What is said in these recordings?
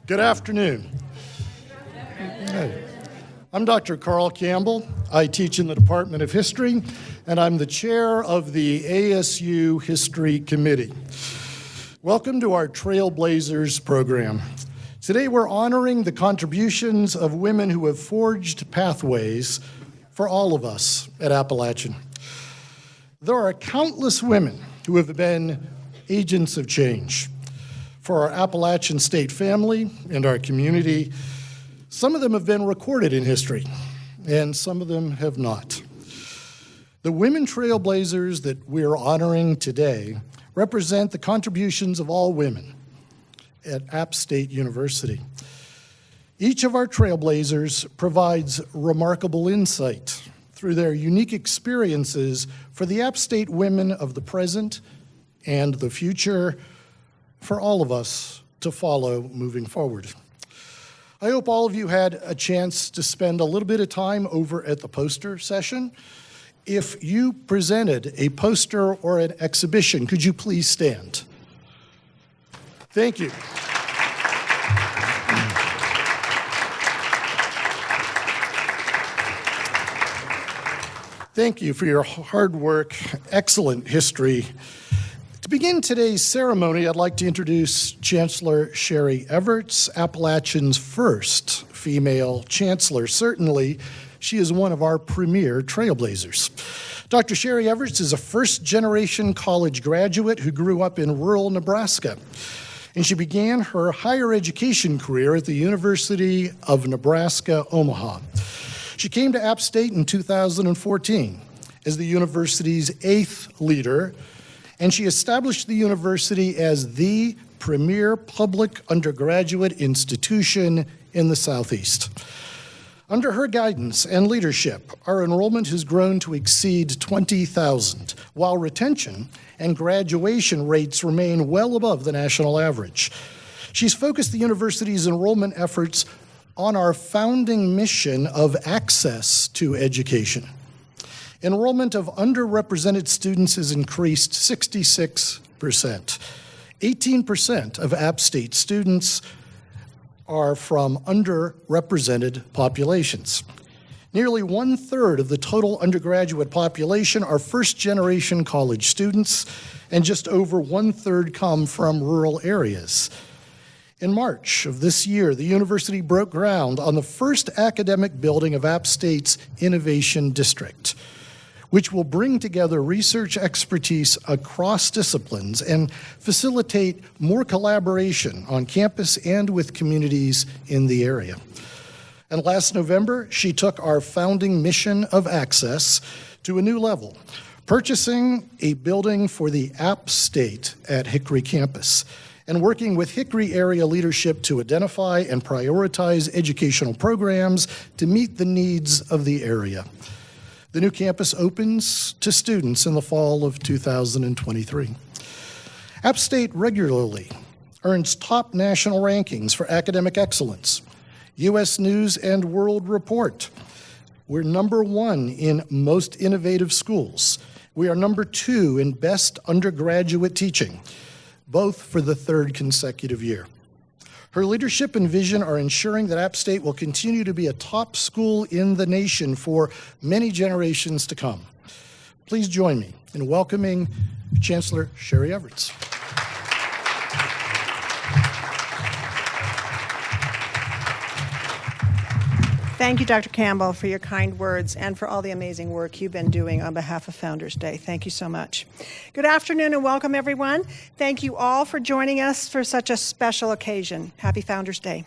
Good afternoon. I'm Dr. Carl Campbell. I teach in the Department of History, and I'm the chair of the ASU History Committee. Welcome to our Trailblazers program. Today we're honoring the contributions of women who have forged pathways for all of us at Appalachian. There are countless women who have been agents of change for our Appalachian state family and our community. Some of them have been recorded in history, and some of them have not. The women trailblazers that we are honoring today represent the contributions of all women at App State University. Each of our trailblazers provides remarkable insight through their unique experiences for the App State women of the present and the future, for all of us to follow moving forward. I hope all of you had a chance to spend a little bit of time over at the poster session. If you presented a poster or an exhibition, could you please stand? Thank you. Thank you for your hard work, excellent history. To begin today's ceremony, I'd like to introduce Chancellor Sheri Everts, Appalachian's first female chancellor. Certainly, she is one of our premier trailblazers. Dr. Sheri Everest is a first-generation college graduate who grew up in rural Nebraska, and she began her higher education career at the University of Nebraska, Omaha. She came to App State in 2014 as the university's 8th leader, and she established the university as the premier public undergraduate institution in the Southeast. Under her guidance and leadership, our enrollment has grown to exceed 20,000, while retention and graduation rates remain well above the national average. She's focused the university's enrollment efforts on our founding mission of access to education. Enrollment of underrepresented students has increased 66%. 18% of App State students are from underrepresented populations. Nearly 1/3 of the total undergraduate population are first-generation college students, and just over 1/3 come from rural areas. In March of this year, the university broke ground on the first academic building of App State's Innovation District, which will bring together research expertise across disciplines and facilitate more collaboration on campus and with communities in the area. And last November, she took our founding mission of access to a new level, purchasing a building for the App State at Hickory campus, and working with Hickory area leadership to identify and prioritize educational programs to meet the needs of the area. The new campus opens to students in the fall of 2023. App State regularly earns top national rankings for academic excellence. U.S. News and World Report. We're #1 in most innovative schools. We are #2 in best undergraduate teaching, both for the 3rd consecutive year. Her leadership and vision are ensuring that App State will continue to be a top school in the nation for many generations to come. Please join me in welcoming Chancellor Sheri Everts. Thank you, Dr. Campbell, for your kind words and for all the amazing work you've been doing on behalf of Founders Day. Thank you so much. Good afternoon and welcome, everyone. Thank you all for joining us for such a special occasion. Happy Founders Day.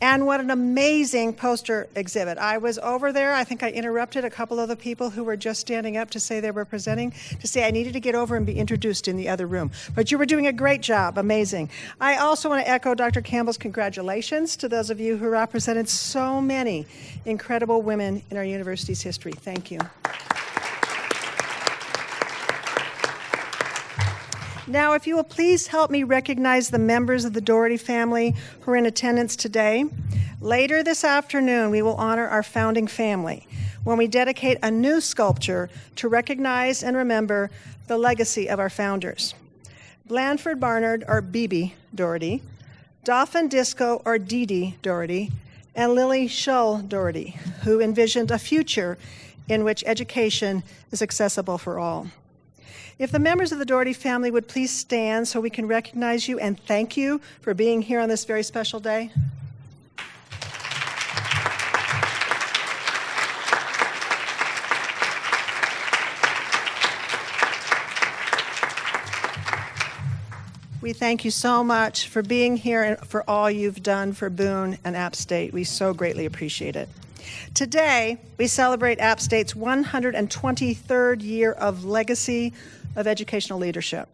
And what an amazing poster exhibit. I was over there. I think I interrupted a couple of the people who were just standing up to say they were presenting, to say I needed to get over and be introduced in the other room. But you were doing a great job. Amazing. I also want to echo Dr. Campbell's congratulations to those of you who represented so many incredible women in our university's history. Thank you. Now, if you will please help me recognize the members of the Doherty family who are in attendance today. Later this afternoon, we will honor our founding family when we dedicate a new sculpture to recognize and remember the legacy of our founders. Blandford Barnard, or BB Doherty, Dauphin Disco or Dee Dee Doherty, and Lily Shull Doherty, who envisioned a future in which education is accessible for all. If the members of the Doherty family would please stand so we can recognize you and thank you for being here on this very special day. We thank you so much for being here and for all you've done for Boone and App State. We so greatly appreciate it. Today, we celebrate App State's 123rd year of legacy of educational leadership.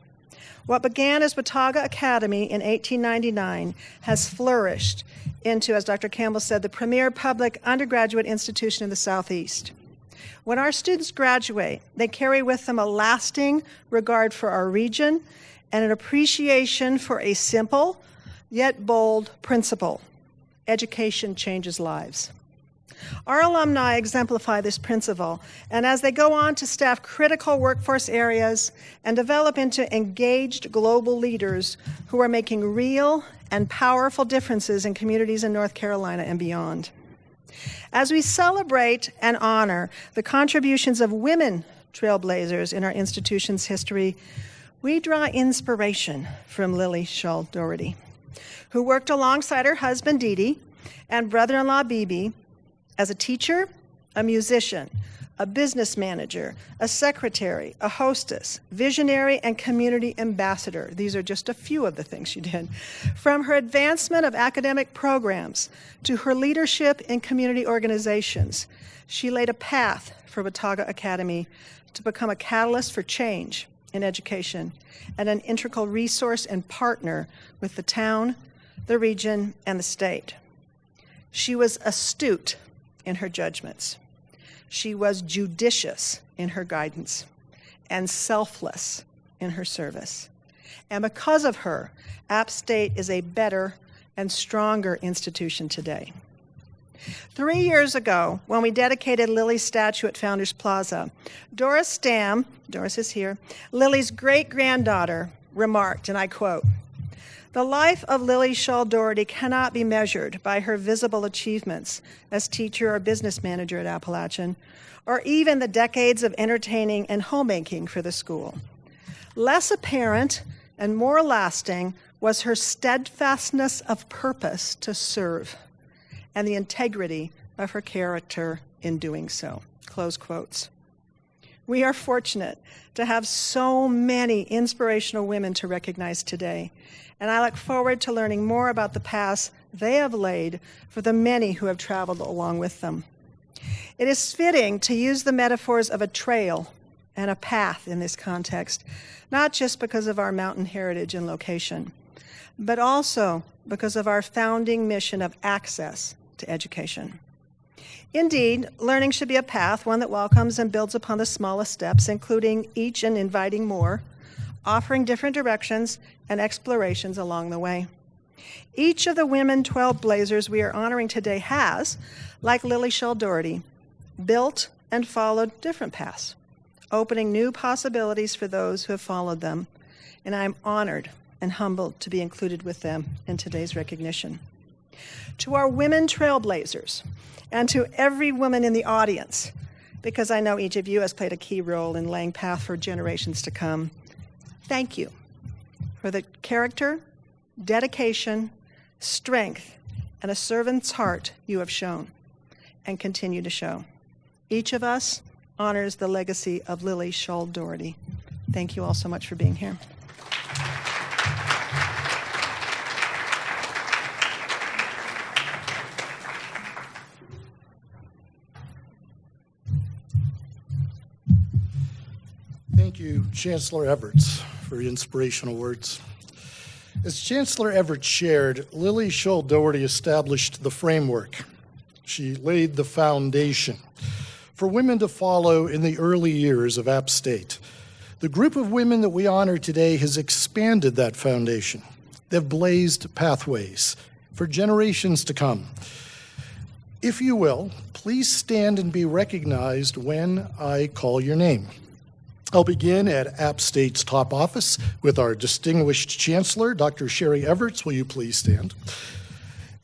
What began as Watauga Academy in 1899 has flourished into, as Dr. Campbell said, the premier public undergraduate institution in the Southeast. When our students graduate, they carry with them a lasting regard for our region and an appreciation for a simple yet bold principle: education changes lives. Our alumni exemplify this principle, and as they go on to staff critical workforce areas and develop into engaged global leaders who are making real and powerful differences in communities in North Carolina and beyond. As we celebrate and honor the contributions of women trailblazers in our institution's history, we draw inspiration from Lily Shull Doherty, who worked alongside her husband Dee Dee and brother-in-law Bibi as a teacher, a musician, a business manager, a secretary, a hostess, visionary, and community ambassador. These are just a few of the things she did. From her advancement of academic programs to her leadership in community organizations, she laid a path for Watauga Academy to become a catalyst for change in education and an integral resource and partner with the town, the region, and the state. She was astute in her judgments. She was judicious in her guidance and selfless in her service. And because of her, App State is a better and stronger institution today. 3 years ago, when we dedicated Lily's statue at Founders Plaza, Doris Stamm, Doris is here, Lily's great-granddaughter, remarked, and I quote, "The life of Lily Shull Doherty cannot be measured by her visible achievements as teacher or business manager at Appalachian, or even the decades of entertaining and homemaking for the school. Less apparent and more lasting was her steadfastness of purpose to serve and the integrity of her character in doing so." Close quotes. We are fortunate to have so many inspirational women to recognize today, and I look forward to learning more about the paths they have laid for the many who have traveled along with them. It is fitting to use the metaphors of a trail and a path in this context, not just because of our mountain heritage and location, but also because of our founding mission of access to education. Indeed, learning should be a path, one that welcomes and builds upon the smallest steps, including each and inviting more, offering different directions and explorations along the way. Each of the women Trailblazers we are honoring today has, like Lily Shull Doherty, built and followed different paths, opening new possibilities for those who have followed them, and I am honored and humbled to be included with them in today's recognition. To our women Trailblazers, and to every woman in the audience, because I know each of you has played a key role in laying path for generations to come, thank you for the character, dedication, strength, and a servant's heart you have shown and continue to show. Each of us honors the legacy of Lily Shull Doherty. Thank you all so much for being here. Thank you, Chancellor Everts, for your inspirational words. As Chancellor Everts shared, Lily Shull Doherty established the framework. She laid the foundation for women to follow in the early years of App State. The group of women that we honor today has expanded that foundation. They've blazed pathways for generations to come. If you will, please stand and be recognized when I call your name. I'll begin at App State's top office with our distinguished Chancellor, Dr. Sheri Everts. Will you please stand?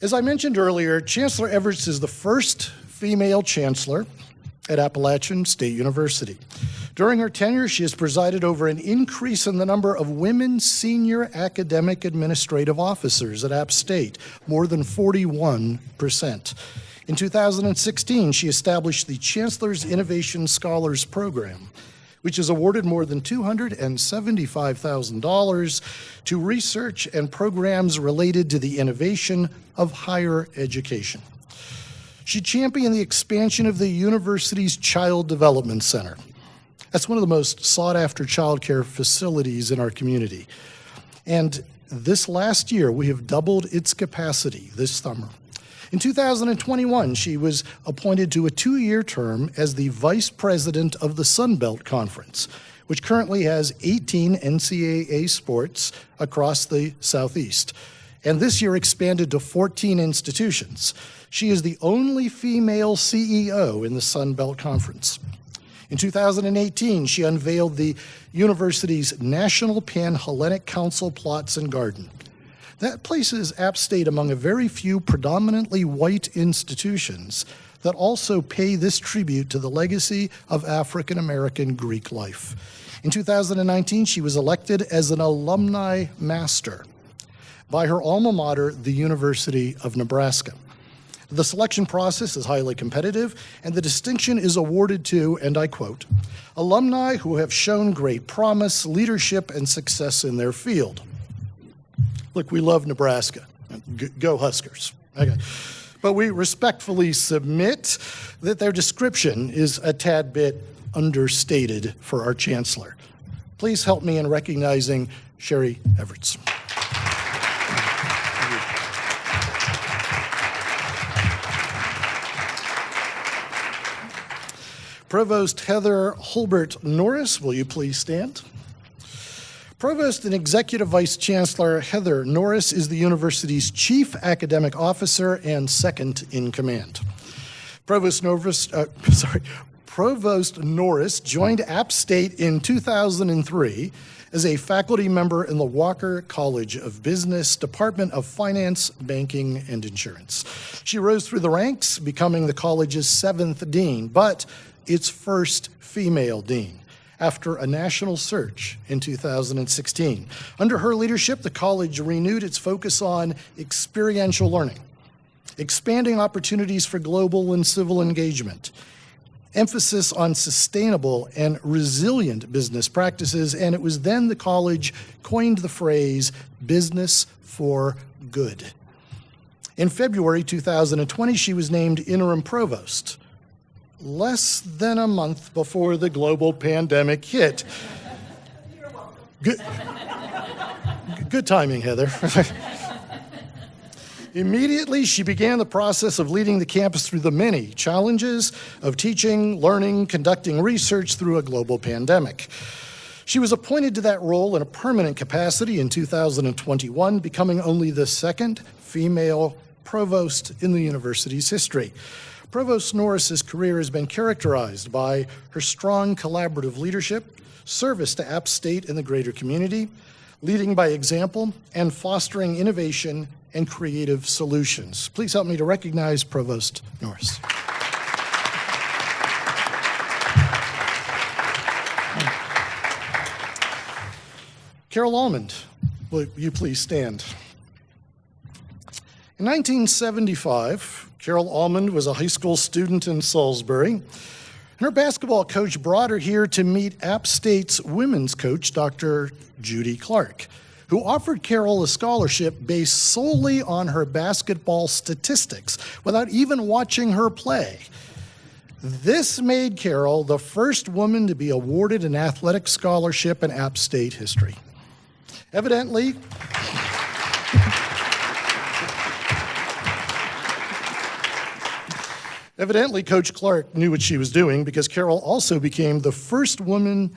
As I mentioned earlier, Chancellor Everts is the first female chancellor at Appalachian State University. During her tenure, she has presided over an increase in the number of women senior academic administrative officers at App State, more than 41%. In 2016, she established the Chancellor's Innovation Scholars Program, which has awarded more than $275,000 to research and programs related to the innovation of higher education. She championed the expansion of the university's Child Development Center. That's one of the most sought-after child care facilities in our community. And this last year, we have doubled its capacity this summer. In 2021, she was appointed to a 2-year term as the vice president of the Sun Belt Conference, which currently has 18 NCAA sports across the Southeast, and this year expanded to 14 institutions. She is the only female CEO in the Sun Belt Conference. In 2018, she unveiled the university's National Pan-Hellenic Council Plots and Garden. That places App State among a very few predominantly white institutions that also pay this tribute to the legacy of African-American Greek life. In 2019, she was elected as an alumni master by her alma mater, the University of Nebraska. The selection process is highly competitive, and the distinction is awarded to, and I quote, alumni who have shown great promise, leadership, and success in their field. Look, we love Nebraska. Go Huskers. Okay. But we respectfully submit that their description is a tad bit understated for our chancellor. Please help me in recognizing Sherry Everest. Provost Heather Holbert Norris, will you please stand? Provost and Executive Vice Chancellor Heather Norris is the university's Chief Academic Officer and second in command. Provost Norris joined App State in 2003 as a faculty member in the Walker College of Business, Department of Finance, Banking, and Insurance. She rose through the ranks, becoming the college's 7th dean, but its first female dean, after a national search in 2016. Under her leadership, the college renewed its focus on experiential learning, expanding opportunities for global and civil engagement, emphasis on sustainable and resilient business practices, and it was then the college coined the phrase business for good. In February 2020, she was named interim provost, less than a month before the global pandemic hit. You're welcome. Good timing, Heather. Immediately, she began the process of leading the campus through the many challenges of teaching, learning, conducting research through a global pandemic. She was appointed to that role in a permanent capacity in 2021, becoming only the second female provost in the university's history. Provost Norris's career has been characterized by her strong collaborative leadership, service to App State and the greater community, leading by example, and fostering innovation and creative solutions. Please help me to recognize Provost Norris. Carol Almond, will you please stand? In 1975, Carol Almond was a high school student in Salisbury, and her basketball coach brought her here to meet App State's women's coach, Dr. Judy Clark, who offered Carol a scholarship based solely on her basketball statistics without even watching her play. This made Carol the first woman to be awarded an athletic scholarship in App State history. Evidently, Coach Clark knew what she was doing, because Carol also became the first woman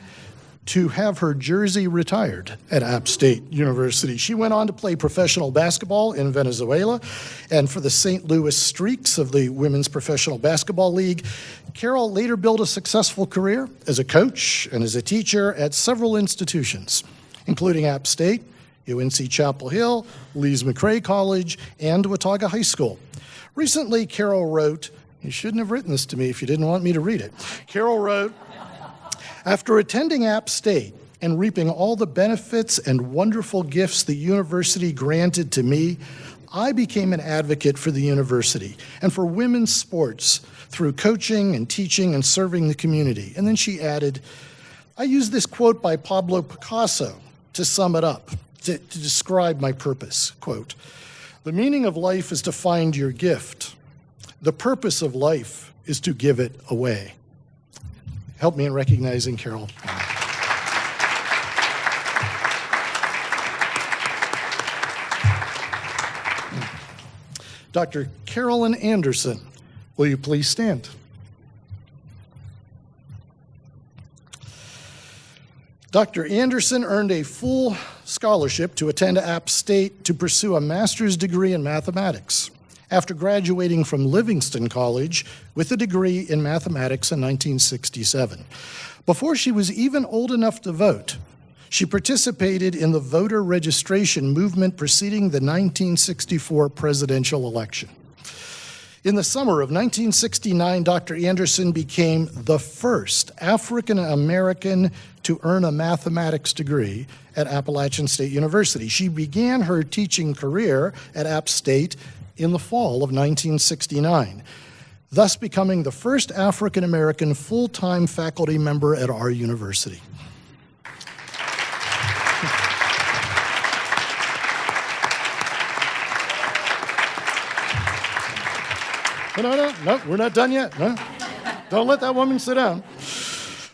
to have her jersey retired at App State University. She went on to play professional basketball in Venezuela and for the St. Louis Streaks of the Women's Professional Basketball League. Carol later built a successful career as a coach and as a teacher at several institutions, including App State, UNC Chapel Hill, Lees McRae College, and Watauga High School. Recently, Carol wrote, you shouldn't have written this to me if you didn't want me to read it. Carol wrote, after attending App State and reaping all the benefits and wonderful gifts the university granted to me, I became an advocate for the university and for women's sports through coaching and teaching and serving the community. And then she added, I use this quote by Pablo Picasso to sum it up, to describe my purpose. Quote, the meaning of life is to find your gift. The purpose of life is to give it away. Help me in recognizing Carol. Dr. Carolyn Anderson, will you please stand? Dr. Anderson earned a full scholarship to attend App State to pursue a master's degree in mathematics after graduating from Livingston College with a degree in mathematics in 1967. Before she was even old enough to vote, she participated in the voter registration movement preceding the 1964 presidential election. In the summer of 1969, Dr. Anderson became the first African American to earn a mathematics degree at Appalachian State University. She began her teaching career at App State in the fall of 1969, thus becoming the first African American full-time faculty member at our university. No, we're not done yet. No, don't let that woman sit down.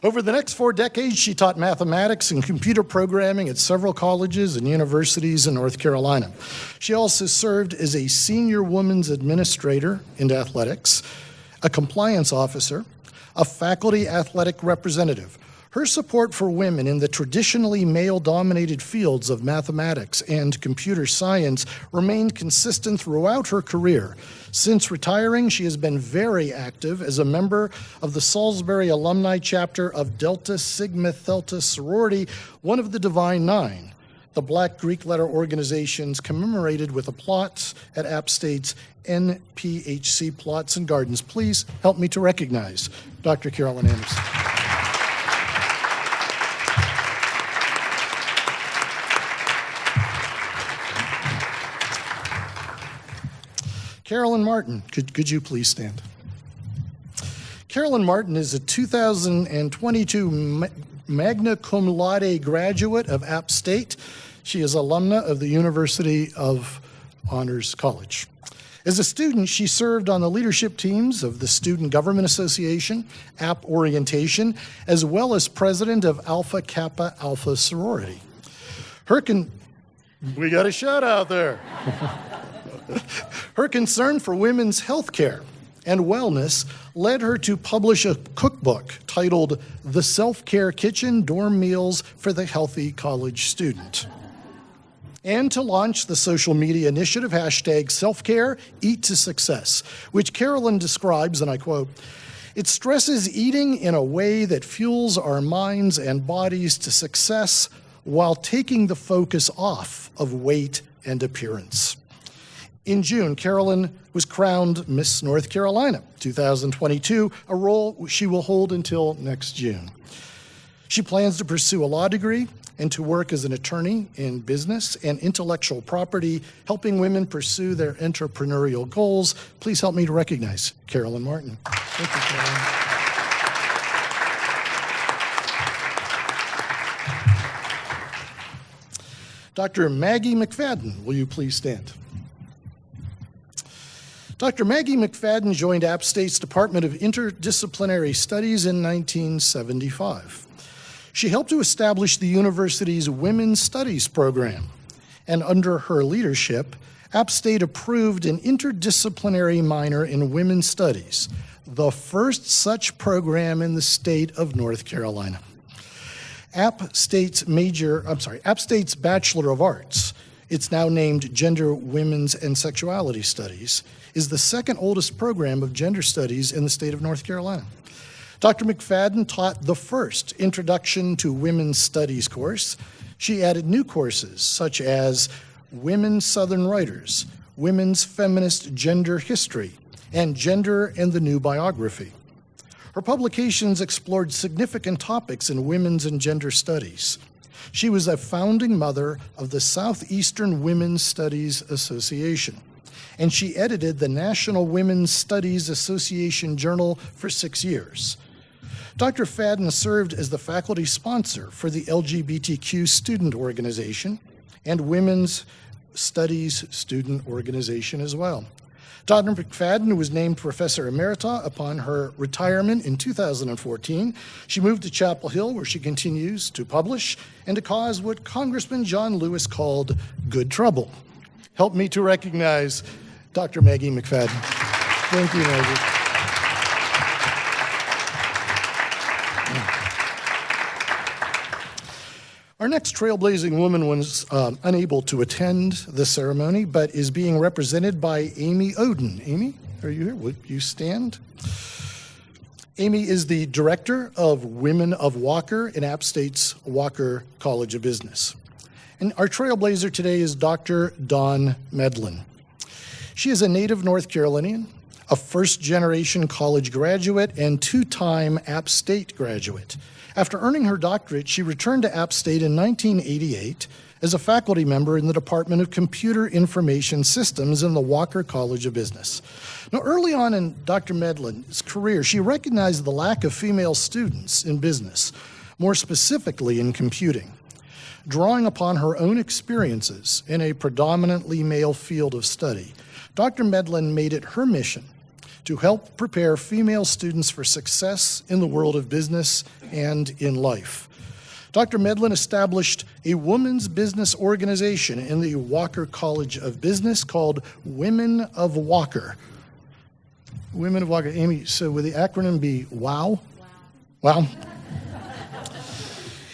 Over the next 4 decades, she taught mathematics and computer programming at several colleges and universities in North Carolina. She also served as a senior women's administrator in athletics, a compliance officer, a faculty athletic representative. Her support for women in the traditionally male-dominated fields of mathematics and computer science remained consistent throughout her career. Since retiring, she has been very active as a member of the Salisbury alumni chapter of Delta Sigma Theta sorority, one of the Divine Nine, the Black Greek letter organizations commemorated with a plot at App State's NPHC Plots and Gardens. Please help me to recognize Dr. Carolyn Anderson. Carolyn Martin, could you please stand? Carolyn Martin is a 2022 magna cum laude graduate of App State. She is alumna of the University of Honors College. As a student, she served on the leadership teams of the Student Government Association, App Orientation, as well as president of Alpha Kappa Alpha sorority. We got a shout out there. Her concern for women's health care and wellness led her to publish a cookbook titled The Self-Care Kitchen: Dorm Meals for the Healthy College Student, and to launch the social media initiative #selfcare Eat to Success, which Carolyn describes, and I quote, "It stresses eating in a way that fuels our minds and bodies to success while taking the focus off of weight and appearance." In June, Carolyn was crowned Miss North Carolina 2022, a role she will hold until next June. She plans to pursue a law degree and to work as an attorney in business and intellectual property, helping women pursue their entrepreneurial goals. Please help me to recognize Carolyn Martin. Thank you, Carolyn. Dr. Maggie McFadden, will you please stand? Dr. Maggie McFadden joined App State's Department of Interdisciplinary Studies in 1975. She helped to establish the university's Women's Studies program, and under her leadership, App State approved an interdisciplinary minor in Women's Studies, the first such program in the state of North Carolina. App State's Bachelor of Arts, it's now named Gender, Women's, and Sexuality Studies, is the second oldest program of gender studies in the state of North Carolina. Dr. McFadden taught the first Introduction to Women's Studies course. She added new courses such as Women Southern Writers, Women's Feminist Gender History, and Gender and the New Biography. Her publications explored significant topics in women's and gender studies. She was a founding mother of the Southeastern Women's Studies Association, and she edited the National Women's Studies Association Journal for 6 years. Dr. Fadden served as the faculty sponsor for the LGBTQ Student Organization and Women's Studies Student Organization as well. Dr. McFadden was named Professor Emerita upon her retirement in 2014. She moved to Chapel Hill, where she continues to publish and to cause what Congressman John Lewis called good trouble. Help me to recognize Dr. Maggie McFadden. Thank you, Maggie. Our next trailblazing woman was unable to attend the ceremony, but is being represented by Amy Oden. Amy, are you here? Would you stand? Amy is the director of Women of Walker in App State's Walker College of Business. And our trailblazer today is Dr. Dawn Medlin. She is a native North Carolinian, a first-generation college graduate, and two-time App State graduate. After earning her doctorate, she returned to App State in 1988 as a faculty member in the Department of Computer Information Systems in the Walker College of Business. Now, early on in Dr. Medlin's career, she recognized the lack of female students in business, more specifically in computing. Drawing upon her own experiences in a predominantly male field of study, Dr. Medlin made it her mission to help prepare female students for success in the world of business and in life. Dr. Medlin established a women's business organization in the Walker College of Business called Women of Walker. Women of Walker. Amy, so would the acronym be WOW? Wow.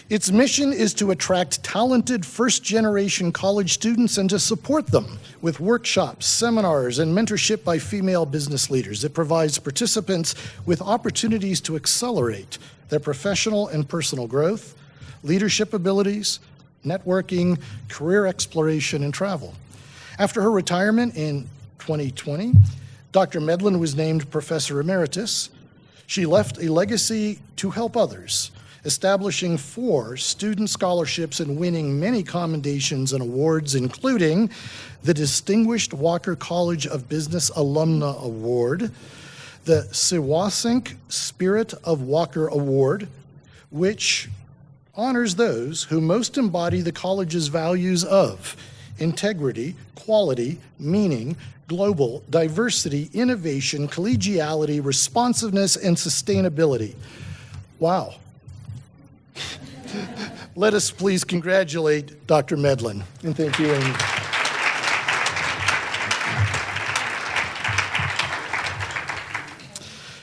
Its mission is to attract talented first-generation college students and to support them with workshops, seminars, and mentorship by female business leaders. It provides participants with opportunities to accelerate their professional and personal growth, leadership abilities, networking, career exploration, and travel. After her retirement in 2020, Dr. Medlin was named Professor Emeritus. She left a legacy to help others, establishing 4 student scholarships and winning many commendations and awards, including the Distinguished Walker College of Business Alumna Award, the Siwasink Spirit of Walker Award, which honors those who most embody the college's values of integrity, quality, meaning, global, diversity, innovation, collegiality, responsiveness, and sustainability. Wow. Let us please congratulate Dr. Medlin, and thank you, Amy.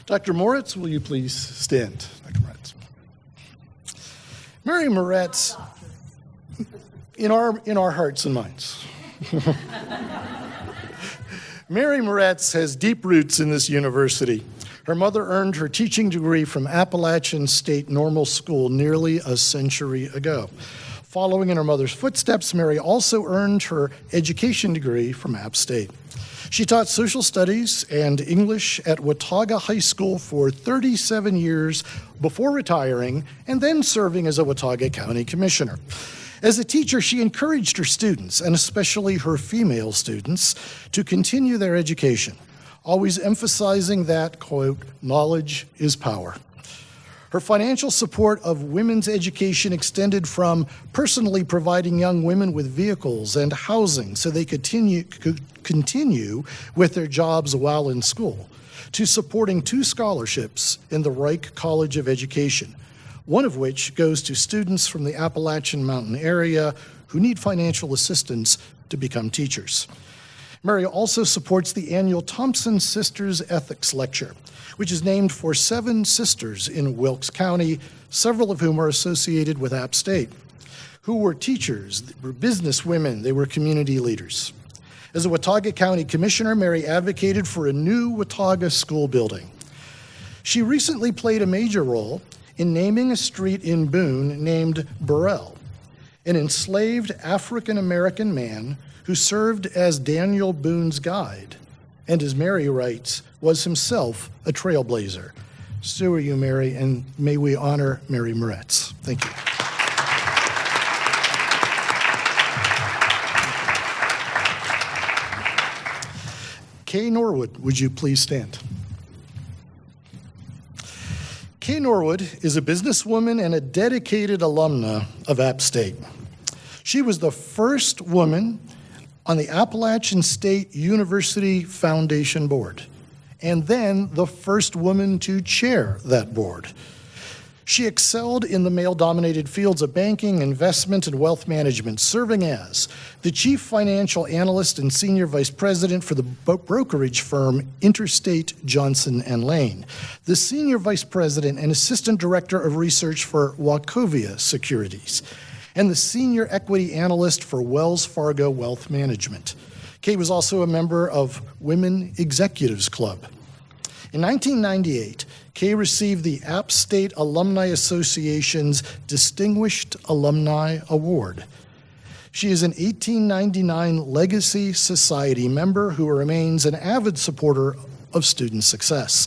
Dr. Moritz, will you please stand? Dr. Moritz. Mary Moritz, in our hearts and minds. Mary Moritz has deep roots in this university. Her mother earned her teaching degree from Appalachian State Normal School nearly a century ago. Following in her mother's footsteps, Mary also earned her education degree from App State. She taught social studies and English at Watauga High School for 37 years before retiring and then serving as a Watauga County Commissioner. As a teacher, she encouraged her students, and especially her female students, to continue their education, always emphasizing that, quote, knowledge is power. Her financial support of women's education extended from personally providing young women with vehicles and housing so they could continue with their jobs while in school, to supporting 2 scholarships in the Reich College of Education, one of which goes to students from the Appalachian Mountain area who need financial assistance to become teachers. Mary also supports the annual Thompson Sisters Ethics Lecture, which is named for 7 sisters in Wilkes County, several of whom are associated with App State, who were teachers, they were business women, they were community leaders. As a Watauga County Commissioner, Mary advocated for a new Watauga school building. She recently played a major role in naming a street in Boone named Burrell, an enslaved African-American man who served as Daniel Boone's guide, and as Mary writes, was himself a trailblazer. So are you, Mary, and may we honor Mary Moretz. Thank you. Kay Norwood, would you please stand? Kay Norwood is a businesswoman and a dedicated alumna of App State. She was the first woman on the Appalachian State University Foundation Board, and then the first woman to chair that board. She excelled in the male-dominated fields of banking, investment, and wealth management, serving as the chief financial analyst and senior vice president for the brokerage firm Interstate Johnson & Lane, the senior vice president and assistant director of research for Wachovia Securities, and the senior equity analyst for Wells Fargo Wealth Management. Kay was also a member of Women Executives Club. In 1998, Kay received the App State Alumni Association's Distinguished Alumni Award. She is an 1899 Legacy Society member who remains an avid supporter of student success,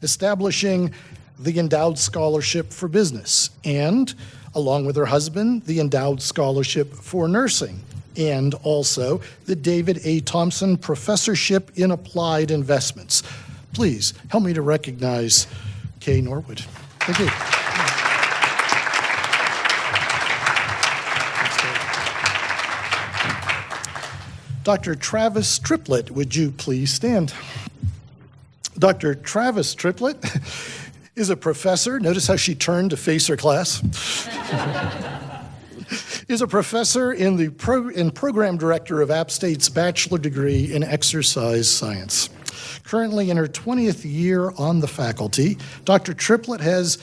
establishing the Endowed Scholarship for Business and, along with her husband, the Endowed Scholarship for Nursing, and also the David A. Thompson Professorship in Applied Investments. Please help me to recognize Kay Norwood. Thank you. Dr. Travis Triplett, would you please stand? Dr. Travis Triplett is a professor. Notice how she turned to face her class. Is a professor and program director of App State's bachelor degree in exercise science. Currently in her 20th year on the faculty, Dr. Triplett has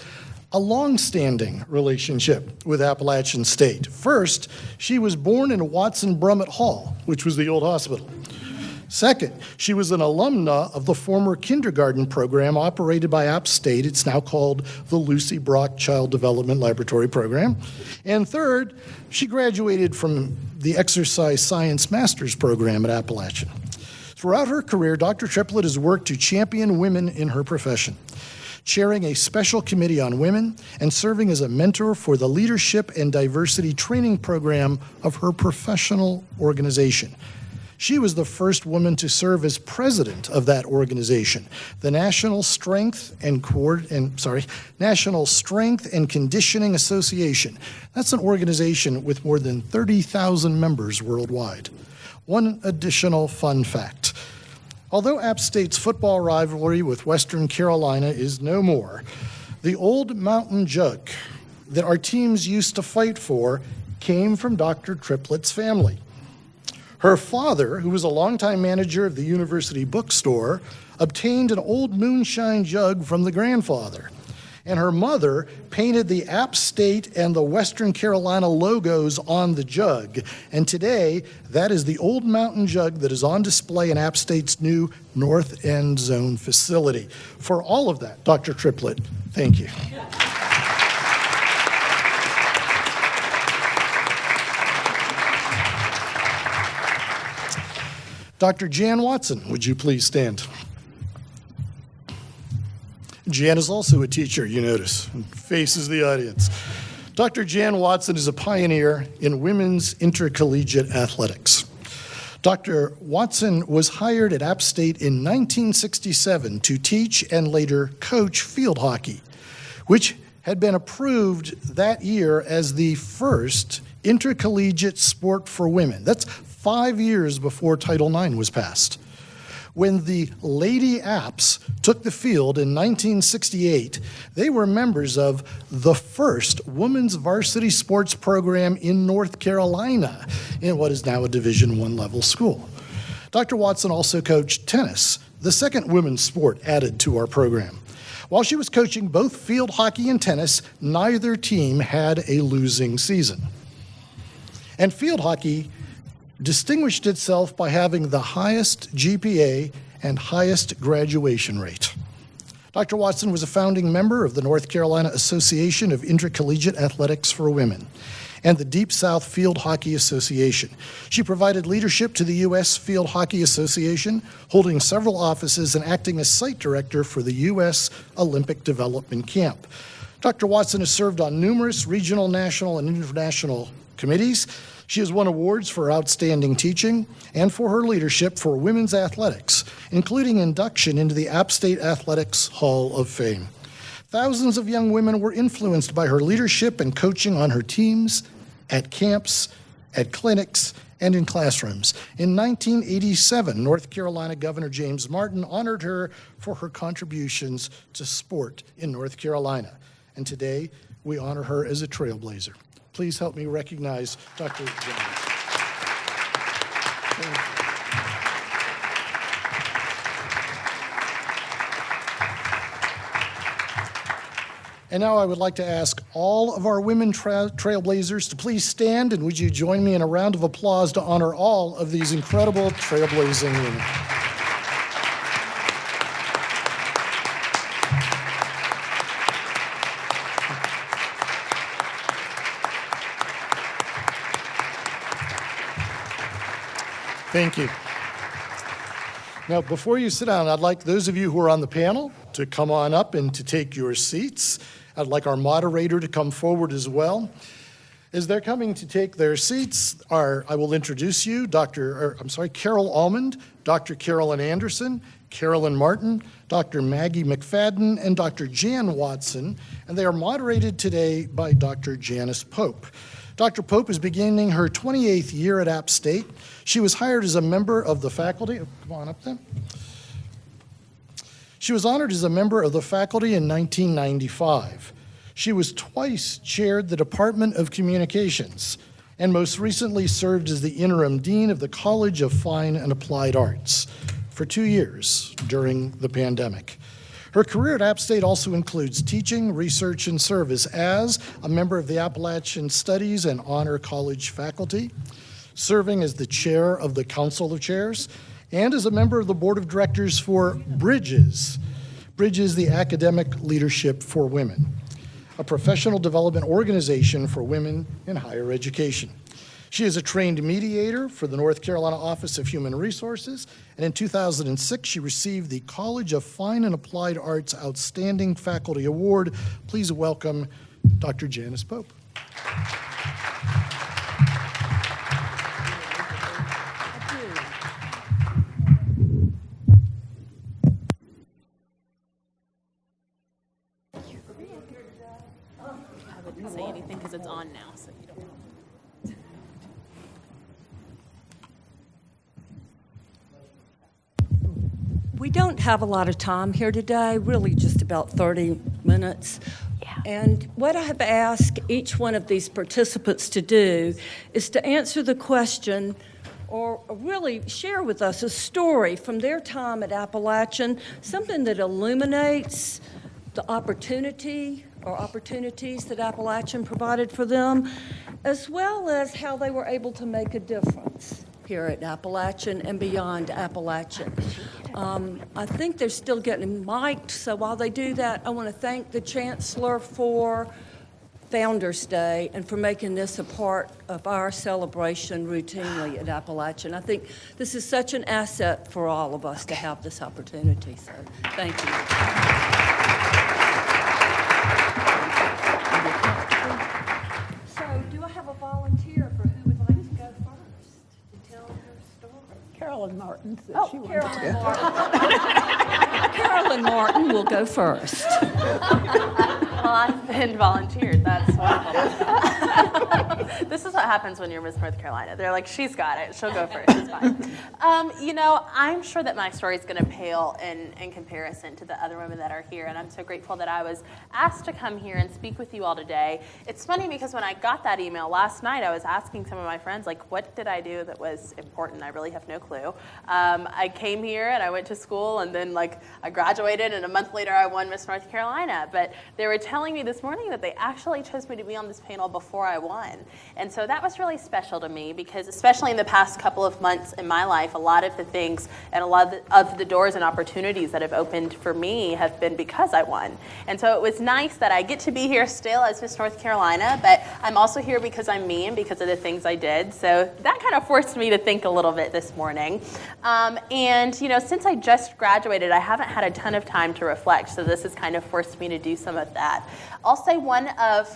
a long-standing relationship with Appalachian State. First, she was born in Watson Brummett Hall, which was the old hospital. Second, she was an alumna of the former kindergarten program operated by App State. It's now called the Lucy Brock Child Development Laboratory Program. And third, she graduated from the Exercise Science Master's Program at Appalachian. Throughout her career, Dr. Triplett has worked to champion women in her profession, chairing a special committee on women and serving as a mentor for the leadership and diversity training program of her professional organization. She was the first woman to serve as president of that organization, the National Strength and Conditioning Association. That's an organization with more than 30,000 members worldwide. One additional fun fact. Although App State's football rivalry with Western Carolina is no more, the old mountain jug that our teams used to fight for came from Dr. Triplett's family. Her father, who was a longtime manager of the university bookstore, obtained an old moonshine jug from the grandfather. And her mother painted the App State and the Western Carolina logos on the jug. And today, that is the old mountain jug that is on display in App State's new North End Zone facility. For all of that, Dr. Triplett, thank you. Dr. Jan Watson, would you please stand? Jan is also a teacher, you notice, and faces the audience. Dr. Jan Watson is a pioneer in women's intercollegiate athletics. Dr. Watson was hired at App State in 1967 to teach and later coach field hockey, which had been approved that year as the first intercollegiate sport for women. That's 5 years before Title IX was passed. When the Lady Apps took the field in 1968, they were members of the first women's varsity sports program in North Carolina, in what is now a Division I level school. Dr. Watson also coached tennis, the second women's sport added to our program. While she was coaching both field hockey and tennis, neither team had a losing season. And field hockey distinguished itself by having the highest GPA and highest graduation rate. Dr. Watson was a founding member of the North Carolina Association of Intercollegiate Athletics for Women and the Deep South Field Hockey Association. She provided leadership to the U.S. Field Hockey Association, holding several offices and acting as site director for the U.S. Olympic Development Camp. Dr. Watson has served on numerous regional, national, and international committees. She has won awards for outstanding teaching and for her leadership for women's athletics, including induction into the App State Athletics Hall of Fame. Thousands of young women were influenced by her leadership and coaching on her teams, at camps, at clinics, and in classrooms. In 1987, North Carolina Governor James Martin honored her for her contributions to sport in North Carolina. And today, we honor her as a trailblazer. Please help me recognize Dr. Janice. And now I would like to ask all of our women trailblazers to please stand, and would you join me in a round of applause to honor all of these incredible trailblazing women. Thank you. Now, before you sit down, I'd like those of you who are on the panel to come on up and to take your seats. I'd like our moderator to come forward as well. As they're coming to take their seats, I will introduce you, Carol Almond, Dr. Carolyn Anderson, Carolyn Martin, Dr. Maggie McFadden, and Dr. Jan Watson, and they are moderated today by Dr. Janice Pope. Dr. Pope is beginning her 28th year at App State. She was hired as a member of the faculty. Come on up there. She was honored as a member of the faculty in 1995. She was twice chaired the Department of Communications and most recently served as the interim dean of the College of Fine and Applied Arts for 2 years during the pandemic. Her career at App State also includes teaching, research, and service as a member of the Appalachian Studies and Honor College faculty, serving as the chair of the Council of Chairs, and as a member of the board of directors for Bridges, the Academic Leadership for Women, a professional development organization for women in higher education. She is a trained mediator for the North Carolina Office of Human Resources, and in 2006, she received the College of Fine and Applied Arts Outstanding Faculty Award. Please welcome Dr. Janice Pope. Say anything because it's on now, so you don't. We don't have a lot of time here today, really just about 30 minutes. Yeah. And what I have asked each one of these participants to do is to answer the question or really share with us a story from their time at Appalachian, something that illuminates the opportunities that Appalachian provided for them, as well as how they were able to make a difference here at Appalachian and beyond Appalachian. I think they're still getting mic'd, so while they do that, I want to thank the Chancellor for Founders Day and for making this a part of our celebration routinely at Appalachian. I think this is such an asset for all of us to have this opportunity, so thank you. So, do I have a volunteer for who would like to go first to tell their story? Carolyn Martin said she wanted Carolyn Martin. Carolyn Martin will go first. Well, I've been volunteered. That's wonderful. This is what happens when you're Miss North Carolina. They're like, she's got it. She'll go first. It's fine. I'm sure that my story is going to pale in comparison to the other women that are here, and I'm so grateful that I was asked to come here and speak with you all today. It's funny because when I got that email last night, I was asking some of my friends, like, what did I do that was important? I really have no clue. I came here and I went to school, and then I graduated, and a month later I won Miss North Carolina. But they were telling me this morning that they actually chose me to be on this panel before I won. And so that was really special to me because especially in the past couple of months in my life, a lot of the things and a lot of the doors and opportunities that have opened for me have been because I won. And so it was nice that I get to be here still as Miss North Carolina, but I'm also here because I'm me and because of the things I did. So that kind of forced me to think a little bit this morning. And since I just graduated, I haven't had a ton of time to reflect, so this has kind of forced me to do some of that. I'll say one of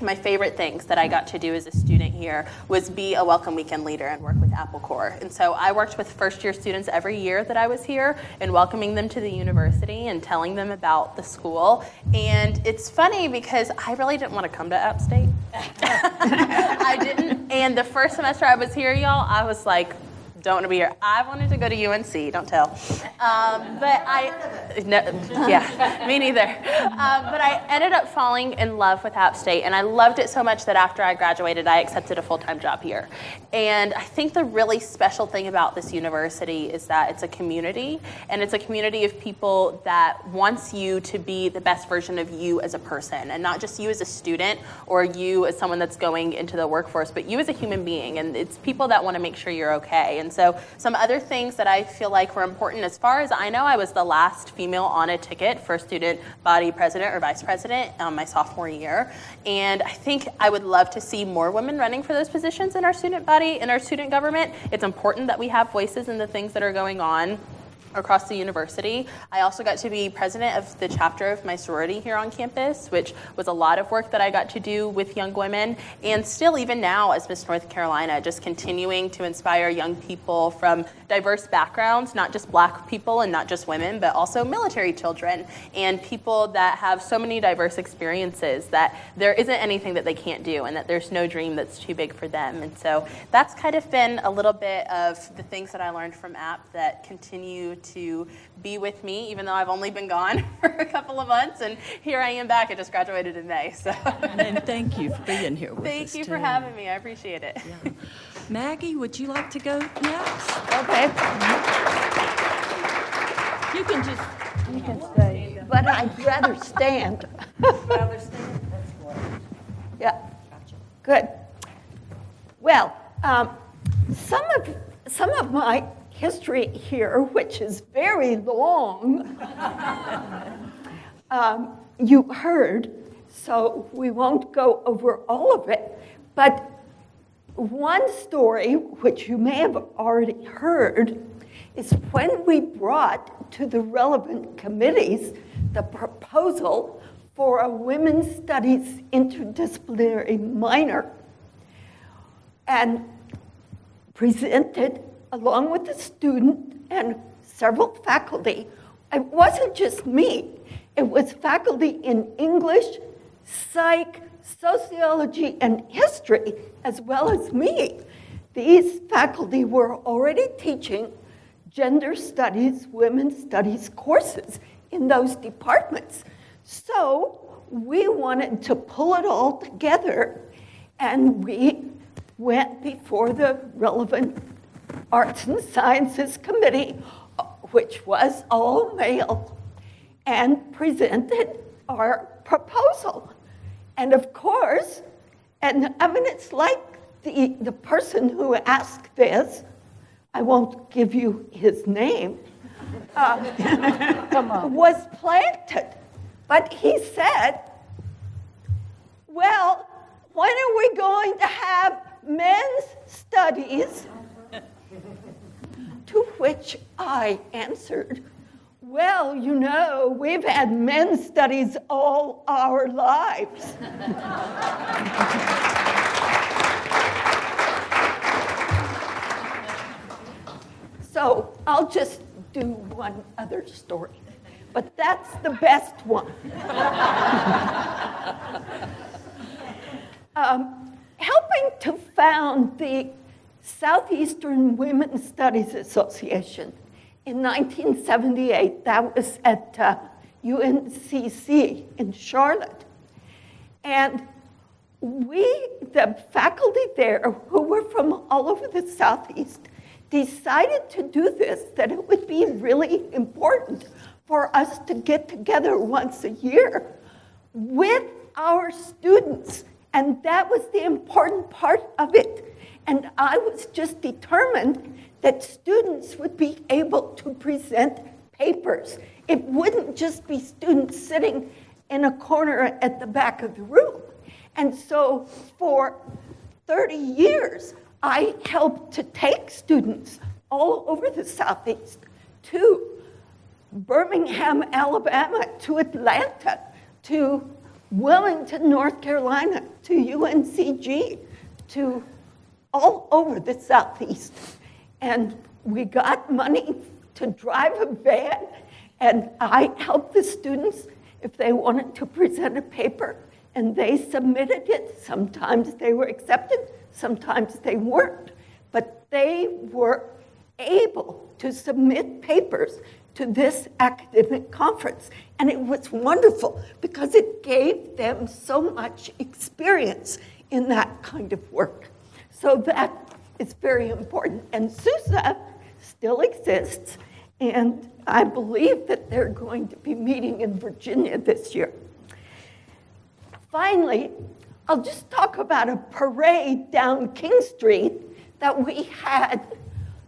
my favorite things that I got to do as a student here was be a welcome weekend leader and work with Apple Corps. And so I worked with first-year students every year that I was here and welcoming them to the university and telling them about the school. And it's funny because I really didn't want to come to App State. I didn't. And the first semester I was here, y'all, I was like, don't want to be here. I wanted to go to UNC, don't tell. Me neither. But I ended up falling in love with App State, and I loved it so much that after I graduated, I accepted a full-time job here. And I think the really special thing about this university is that it's a community, and it's a community of people that wants you to be the best version of you as a person, and not just you as a student or you as someone that's going into the workforce, but you as a human being, and it's people that want to make sure you're okay. And so some other things that I feel like were important, as far as I know, I was the last female on a ticket for student body president or vice president my sophomore year. And I think I would love to see more women running for those positions in our student body, in our student government. It's important that we have voices in the things that are going on across the university. I also got to be president of the chapter of my sorority here on campus, which was a lot of work that I got to do with young women. And still, even now, as Miss North Carolina, just continuing to inspire young people from diverse backgrounds, not just Black people and not just women, but also military children and people that have so many diverse experiences that there isn't anything that they can't do and that there's no dream that's too big for them. And so that's kind of been a little bit of the things that I learned from App that continue to be with me, even though I've only been gone for a couple of months, and here I am back. I just graduated in May. So. And thank you for being here with us. Thank you for having me. I appreciate it. Yeah. Maggie, would you like to go next? Okay. You can just You can stay, but I'd rather stand. rather stand. That's what. Yeah. Good. Well, some of my history here, which is very long, you heard, so we won't go over all of it. But one story, which you may have already heard, is when we brought to the relevant committees the proposal for a women's studies interdisciplinary minor, and presented along with the student and several faculty. It wasn't just me. It was faculty in English, psych, sociology, and history, as well as me. These faculty were already teaching gender studies, women's studies courses in those departments. So we wanted to pull it all together, and we went before the relevant Arts and Sciences Committee, which was all male, and presented our proposal. And of course, it's like the person who asked this, I won't give you his name, was planted. But he said, well, when are we going to have men's studies? To which I answered, well, you know, we've had men's studies all our lives. So I'll just do one other story, but that's the best one. going to found the Southeastern Women's Studies Association in 1978. That was at UNCC in Charlotte. And the faculty there, who were from all over the Southeast, decided to do this, that it would be really important for us to get together once a year with our students. And that was the important part of it. And I was just determined that students would be able to present papers. It wouldn't just be students sitting in a corner at the back of the room. And so for 30 years, I helped to take students all over the Southeast to Birmingham, Alabama, to Atlanta, to Wilmington, North Carolina, to UNCG, to all over the Southeast. And we got money to drive a van, and I helped the students if they wanted to present a paper, and they submitted it. Sometimes they were accepted, sometimes they weren't. But they were able to submit papers to this academic conference. And it was wonderful because it gave them so much experience in that kind of work. So that is very important. And SUSA still exists, and I believe that they're going to be meeting in Virginia this year. Finally, I'll just talk about a parade down King Street that we had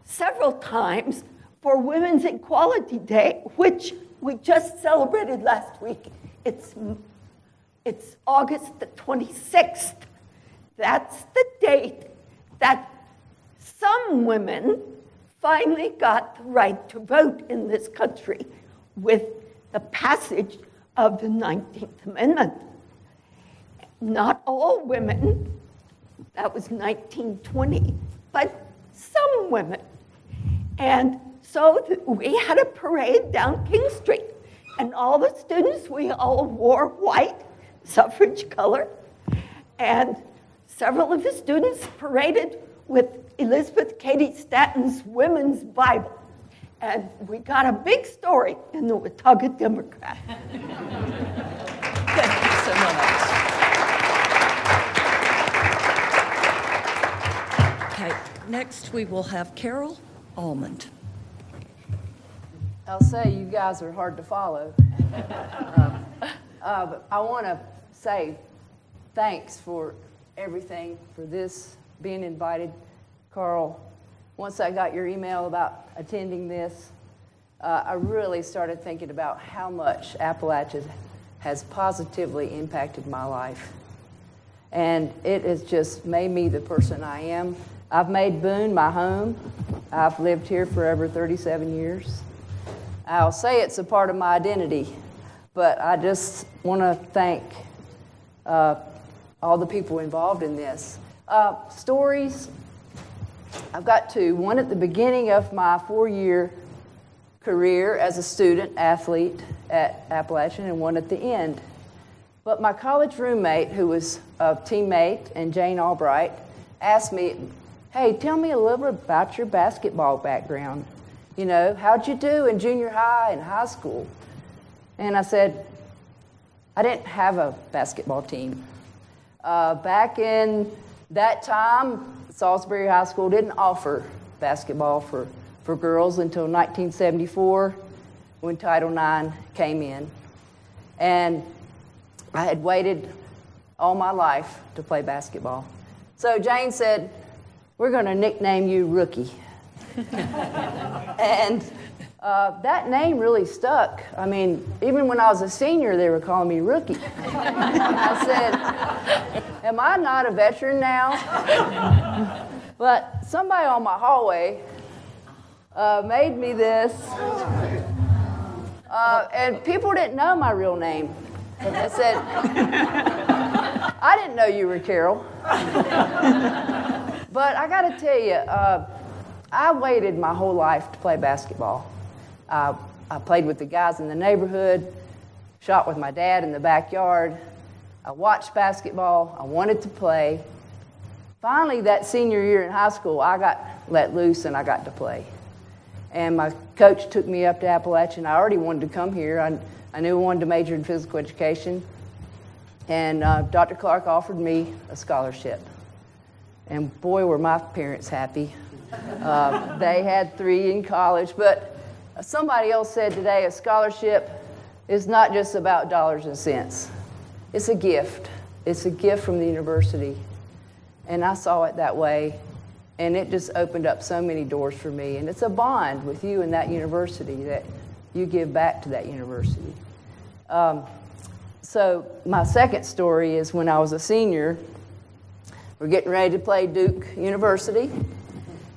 several times for Women's Equality Day, which we just celebrated last week. It's August the 26th. That's the date that some women finally got the right to vote in this country with the passage of the 19th Amendment. Not all women, that was 1920, but some women. And so we had a parade down King Street, and all the students, we all wore white, suffrage color, and several of the students paraded with Elizabeth Cady Stanton's Women's Bible. And we got a big story in the Watauga Democrat. Thank you so much. Okay, next we will have Carol Almond. I'll say you guys are hard to follow. But I want to say thanks for everything, for this, being invited. Carl, once I got your email about attending this, I really started thinking about how much Appalachia has positively impacted my life. And it has just made me the person I am. I've made Boone my home. I've lived here for over 37 years. I'll say it's a part of my identity, but I just want to thank all the people involved in this. Stories, I've got two. One at the beginning of my 4-year career as a student athlete at Appalachian, and one at the end. But my college roommate, who was a teammate, and Jane Albright, asked me, hey, tell me a little bit about your basketball background. You know, how'd you do in junior high and high school? And I said, I didn't have a basketball team. Back in that time, Salisbury High School didn't offer basketball for girls until 1974, when Title IX came in. And I had waited all my life to play basketball. So Jane said, we're going to nickname you Rookie. And that name really stuck. I mean, even when I was a senior, they were calling me Rookie. I said, am I not a veteran now? But somebody on my hallway made me this. And people didn't know my real name. They said, I didn't know you were Carol. But I got to tell you, I waited my whole life to play basketball. I played with the guys in the neighborhood, shot with my dad in the backyard. I watched basketball. I wanted to play. finally, that senior year in high school, I got let loose and I got to play. And my coach took me up to Appalachian. I already wanted to come here. I knew I wanted to major in physical education. And Dr. Clark offered me a scholarship. And boy, were my parents happy. They had 3 in college. But somebody else said today, a scholarship is not just about dollars and cents. It's a gift. It's a gift from the university. And I saw it that way. And it just opened up so many doors for me. And it's a bond with you and that university that you give back to that university. So my second story is when I was a senior, we're getting ready to play Duke University.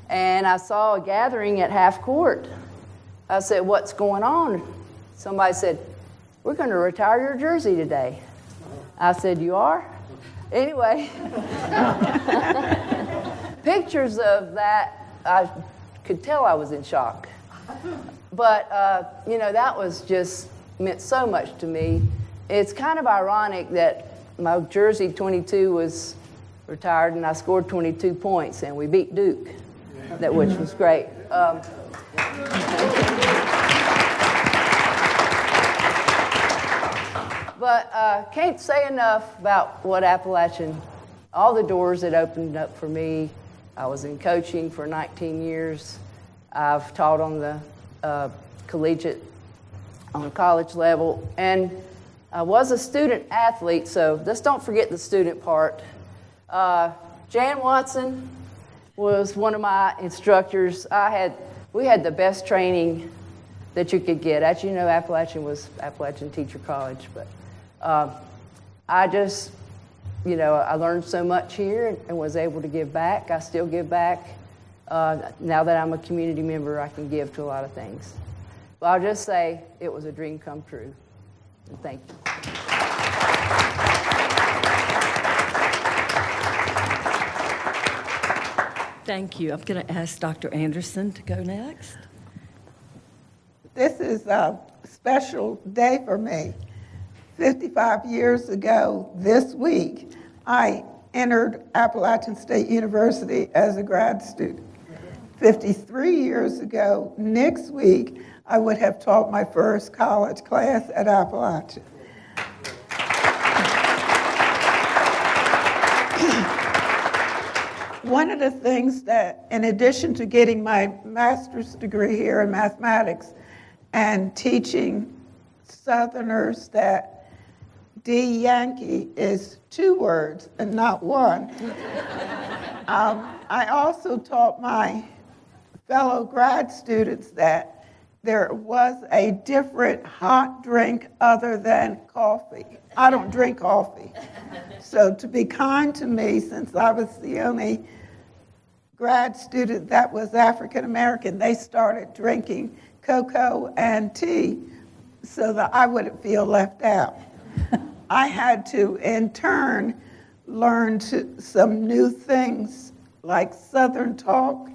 And I saw a gathering at half court. I said, "What's going on?" Somebody said, "We're going to retire your jersey today." I said, "You are?" Anyway, pictures of that, I could tell I was in shock. But, that was just meant so much to me. It's kind of ironic that my jersey 22 was retired and I scored 22 points and we beat Duke, which was great. But can't say enough about what Appalachian, all the doors it opened up for me. I was in coaching for 19 years. I've taught on the collegiate, on the college level, and I was a student athlete, so just don't forget the student part. Jan Watson was one of my instructors. We had the best training that you could get. As you know, Appalachian was Appalachian Teacher College, but I just, I learned so much here and was able to give back. I still give back. Now that I'm a community member, I can give to a lot of things. But I'll just say it was a dream come true. And thank you. Thank you. I'm going to ask Dr. Anderson to go next. This is a special day for me. 55 years ago this week, I entered Appalachian State University as a grad student. 53 years ago next week, I would have taught my first college class at Appalachian. One of the things that, in addition to getting my master's degree here in mathematics and teaching Southerners that D Yankee is 2 words and not 1, I also taught my fellow grad students that there was a different hot drink other than coffee. I don't drink coffee. So to be kind to me, since I was the only grad student that was African American, they started drinking cocoa and tea so that I wouldn't feel left out. I had to, in turn, learn some new things like Southern talk.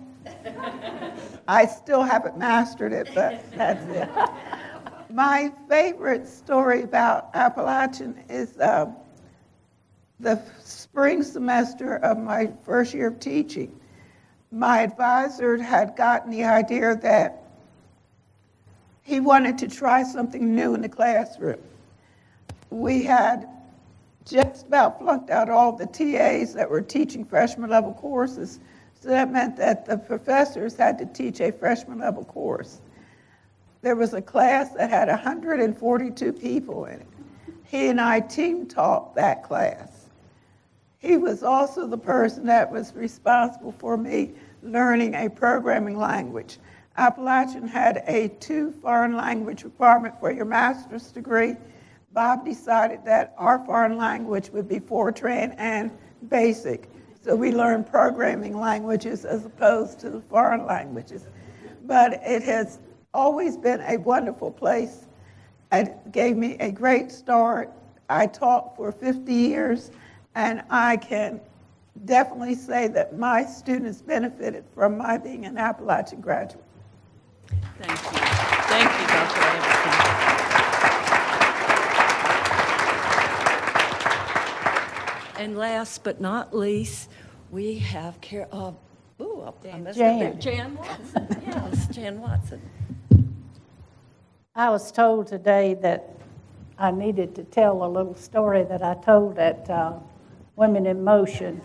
I still haven't mastered it, but that's it. My favorite story about Appalachian is the spring semester of my first year of teaching. My advisor had gotten the idea that he wanted to try something new in the classroom. We had just about flunked out all the TAs that were teaching freshman level courses. So that meant that the professors had to teach a freshman level course. There was a class that had 142 people in it. He and I team taught that class. He was also the person that was responsible for me learning a programming language. Appalachian had a 2 foreign language requirement for your master's degree. Bob decided that our foreign language would be Fortran and Basic. So we learned programming languages as opposed to the foreign languages. But it has always been a wonderful place. It gave me a great start. I taught for 50 years, and I can definitely say that my students benefited from my being an Appalachian graduate. Thank you. Thank you, Dr. Anderson. And last but not least, we have I messed up Jan. there. Jan Watson. Yes, Jan Watson. I was told today that I needed to tell a little story that I told at Women in Motion,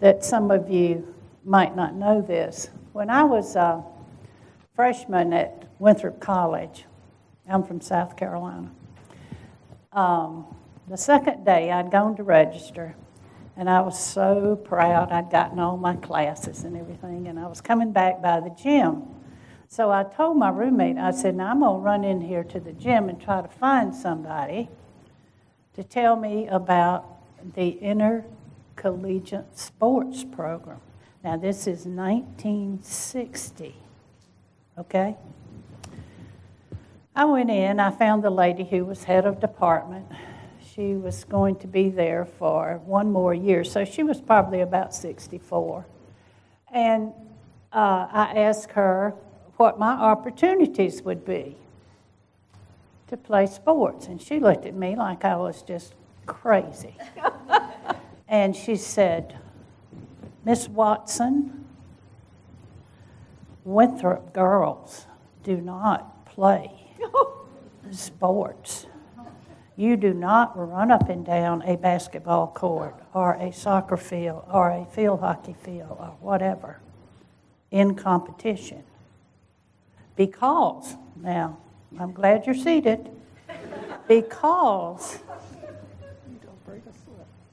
that some of you might not know this. When I was a freshman at Winthrop College, I'm from South Carolina, the second day I'd gone to register, and I was so proud. I'd gotten all my classes and everything, and I was coming back by the gym. So I told my roommate, I said, now I'm going to run in here to the gym and try to find somebody to tell me about the intercollegiate sports program. Now, this is 1960, okay? I went in, I found the lady who was head of department. She was going to be there for one more year, so she was probably about 64. And I asked her what my opportunities would be to play sports. And she looked at me like I was just crazy. And she said, Miss Watson, Winthrop girls do not play sports. You do not run up and down a basketball court or a soccer field or a field hockey field or whatever in competition. Because, now, I'm glad you're seated, because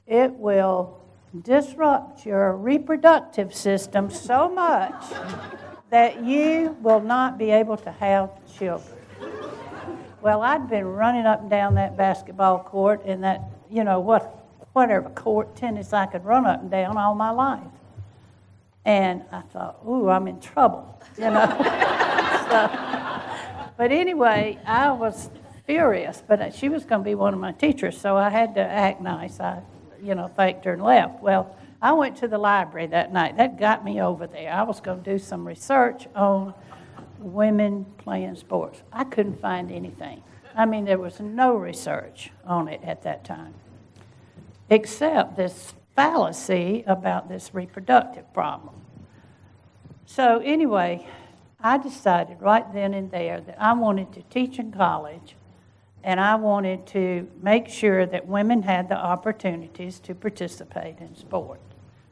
it will disrupt your reproductive system so much that you will not be able to have children. Well, I'd been running up and down that basketball court and that, whatever court, tennis I could run up and down all my life. And I thought, ooh, I'm in trouble, But anyway, I was furious, but she was going to be one of my teachers, so I had to act nice. I, thanked her and left. Well, I went to the library that night. That got me over there. I was going to do some research on women playing sports. I couldn't find anything. I mean, there was no research on it at that time, except this fallacy about this reproductive problem. So anyway, I decided right then and there that I wanted to teach in college, and I wanted to make sure that women had the opportunities to participate in sport.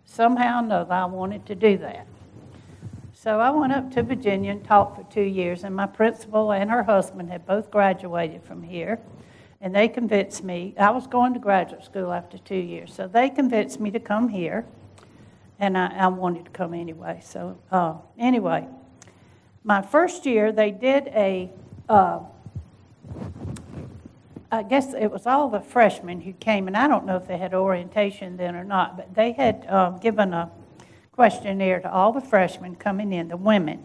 Somehow or another, I wanted to do that. So I went up to Virginia and taught for 2 years, and my principal and her husband had both graduated from here, and they convinced me. I was going to graduate school after 2 years, so they convinced me to come here, and I wanted to come anyway. So anyway, my first year they did I guess it was all the freshmen who came, and I don't know if they had orientation then or not, but they had given a questionnaire to all the freshmen coming in, the women,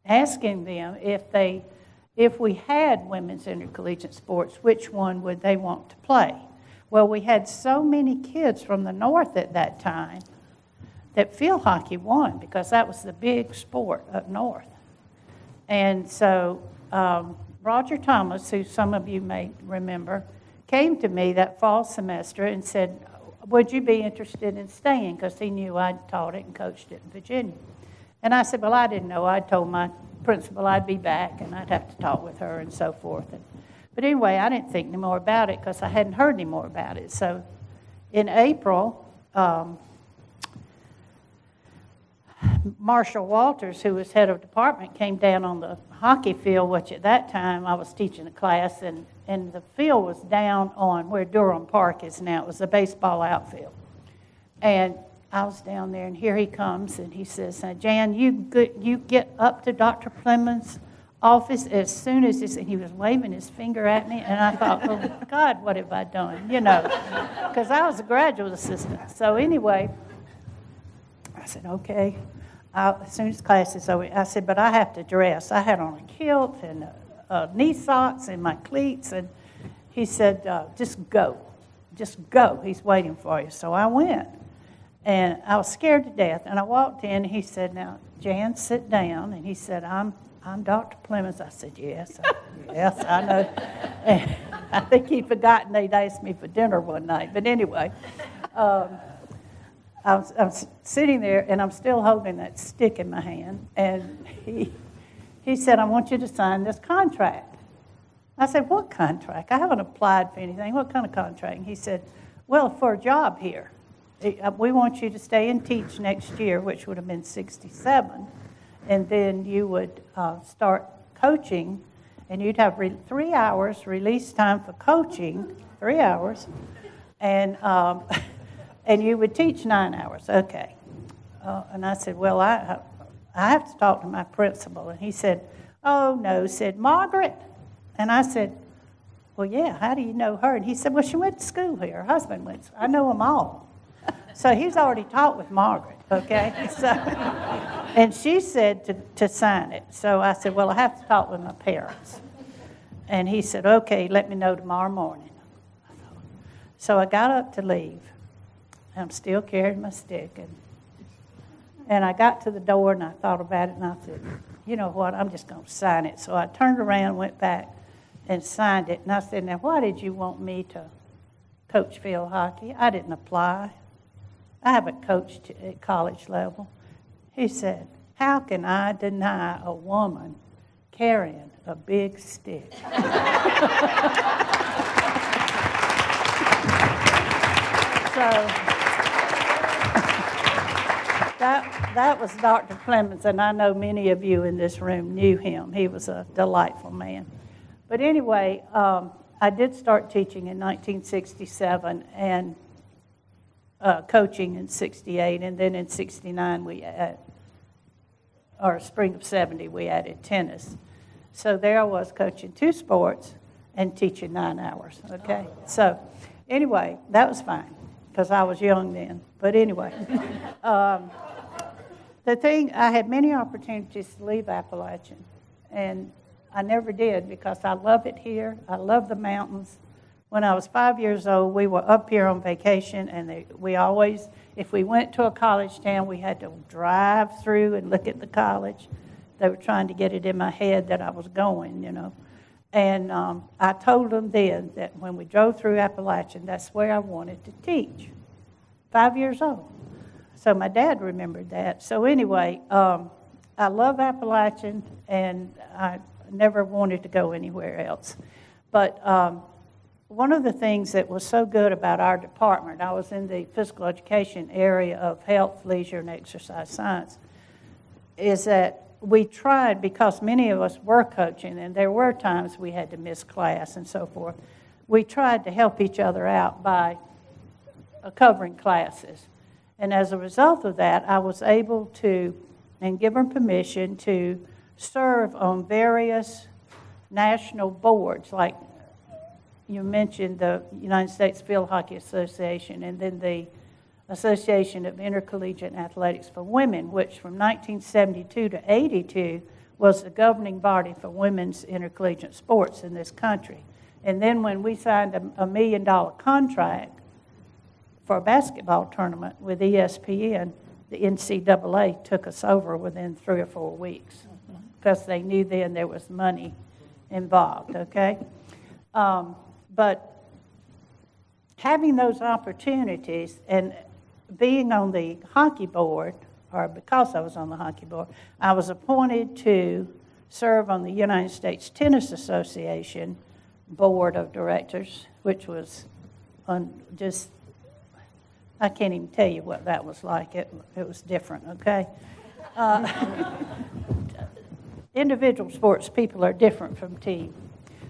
asking them if we had women's intercollegiate sports, which one would they want to play? Well, we had so many kids from the north at that time that field hockey won because that was the big sport up north. And so Roger Thomas, who some of you may remember, came to me that fall semester and said, would you be interested in staying? Because he knew I'd taught it and coached it in Virginia. And I said, well, I didn't know. I told my principal I'd be back and I'd have to talk with her and so forth. But anyway, I didn't think any more about it because I hadn't heard any more about it. So in April, Marshall Walters, who was head of department, came down on the hockey field, which at that time I was teaching a class, and the field was down on where Durham Park is now. It was a baseball outfield. And I was down there, and here he comes, and he says, Jan, you get up to Dr. Clemens' office as soon as this, and he was waving his finger at me, and I thought, oh, God, what have I done, because I was a graduate assistant. So anyway, I said, okay. As soon as class is over, I said, but I have to dress. I had on a kilt and knee socks and my cleats, and he said, just go. He's waiting for you. So I went, and I was scared to death. And I walked in, and he said, now, Jan, sit down. And he said, I'm Dr. Clemens. I said, yes, I know. And I think he'd forgotten they'd asked me for dinner one night. But anyway, I'm sitting there, and I'm still holding that stick in my hand, and he said, I want you to sign this contract. I said, what contract? I haven't applied for anything. What kind of contract? And he said, well, for a job here. We want you to stay and teach next year, which would have been 67, and then you would start coaching, and you'd have 3 hours release time for coaching, 3 hours, and you would teach 9 hours. Okay. And I said, well, I have to talk to my principal. And he said, oh, no, said Margaret. And I said, well, yeah, how do you know her? And he said, well, she went to school here. Her husband went to school. I know them all. So he's already talked with Margaret, okay? So, and she said to sign it. So I said, well, I have to talk with my parents. And he said, okay, let me know tomorrow morning. So I got up to leave. I'm still carrying my stick. And I got to the door, and I thought about it, and I said, you know what, I'm just going to sign it. So I turned around, went back, and signed it. And I said, now, why did you want me to coach field hockey? I didn't apply. I haven't coached at college level. He said, how can I deny a woman carrying a big stick? So that was Dr. Clemens, and I know many of you in this room knew him. He was a delightful man. But anyway, I did start teaching in 1967 and coaching in 68, and then in 69 or spring of 70, we added tennis. So there I was coaching 2 sports and teaching 9 hours, okay? So anyway, that was fine because I was young then. But anyway, the thing, I had many opportunities to leave Appalachian, and I never did because I love it here. I love the mountains. When I was 5 years old, we were up here on vacation, and we always, if we went to a college town, we had to drive through and look at the college. They were trying to get it in my head that I was going, you know. And I told them then that when we drove through Appalachian, that's where I wanted to teach. 5 years old. So my dad remembered that. So anyway, I love Appalachian, and I never wanted to go anywhere else. But one of the things that was so good about our department, I was in the physical education area of health, leisure, and exercise science, is that we tried, because many of us were coaching, and there were times we had to miss class and so forth, we tried to help each other out by covering classes. And as a result of that, I was able to, and given permission to serve on various national boards, like you mentioned the United States Field Hockey Association, and then the Association of Intercollegiate Athletics for Women, which from 1972 to 82 was the governing body for women's intercollegiate sports in this country. And then when we signed a $1 million contract for a basketball tournament with ESPN, the NCAA took us over within 3 or 4 weeks because they knew then there was money involved, okay? But having those opportunities and being on the hockey board, or because I was on the hockey board, I was appointed to serve on the United States Tennis Association board of directors, which was just, I can't even tell you what that was like. It was different, okay? Individual sports people are different from team.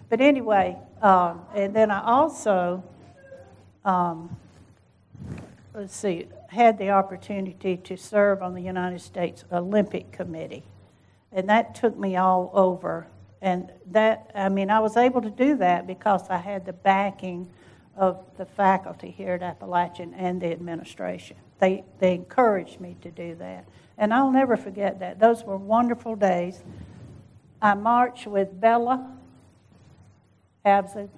But anyway, and then I also, had the opportunity to serve on the United States Olympic Committee. And that took me all over. And that, I mean, I was able to do that because I had the backing of the faculty here at Appalachian and the administration. They encouraged me to do that. And I'll never forget that. Those were wonderful days. I marched with Bella Abzug,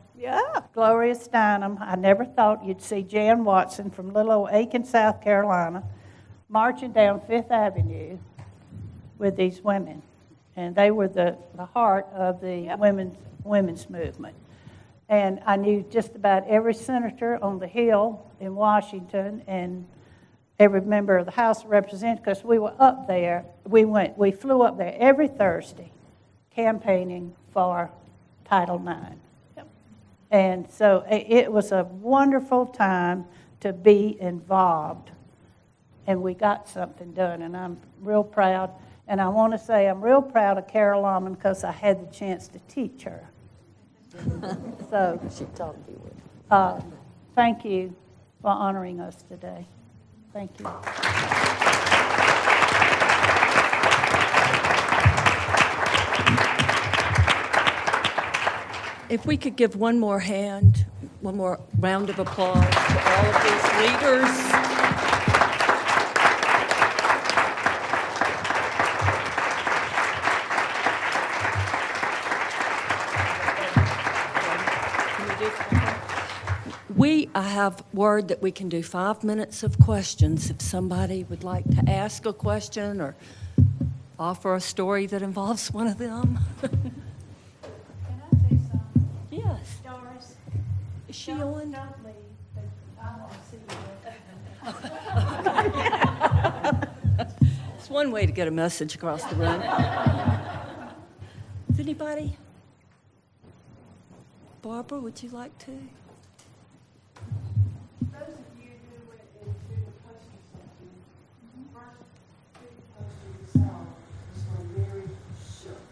Gloria Steinem. I never thought you'd see Jan Watson from little old Aiken, South Carolina, marching down Fifth Avenue with these women. And they were the heart of the women's movement. And I knew just about every senator on the Hill in Washington, and every member of the House of Representatives, because we were up there. We flew up there every Thursday campaigning for Title IX. And so it was a wonderful time to be involved. And we got something done, and I'm real proud. And I want to say I'm real proud of Carol Almond because I had the chance to teach her. So She taught me. thank you for honoring us today. Thank you. If we could give one more round of applause to all of these leaders. I have word that we can do 5 minutes of questions if somebody would like to ask a question or offer a story that involves one of them. Can I say something? Yes. Doris? Is she on? Don't leave, but I want to see you. It's one way to get a message across the room. Is anybody? Barbara, would you like to? Those of you who went into the posting section, first big posting we saw was when Mary shook.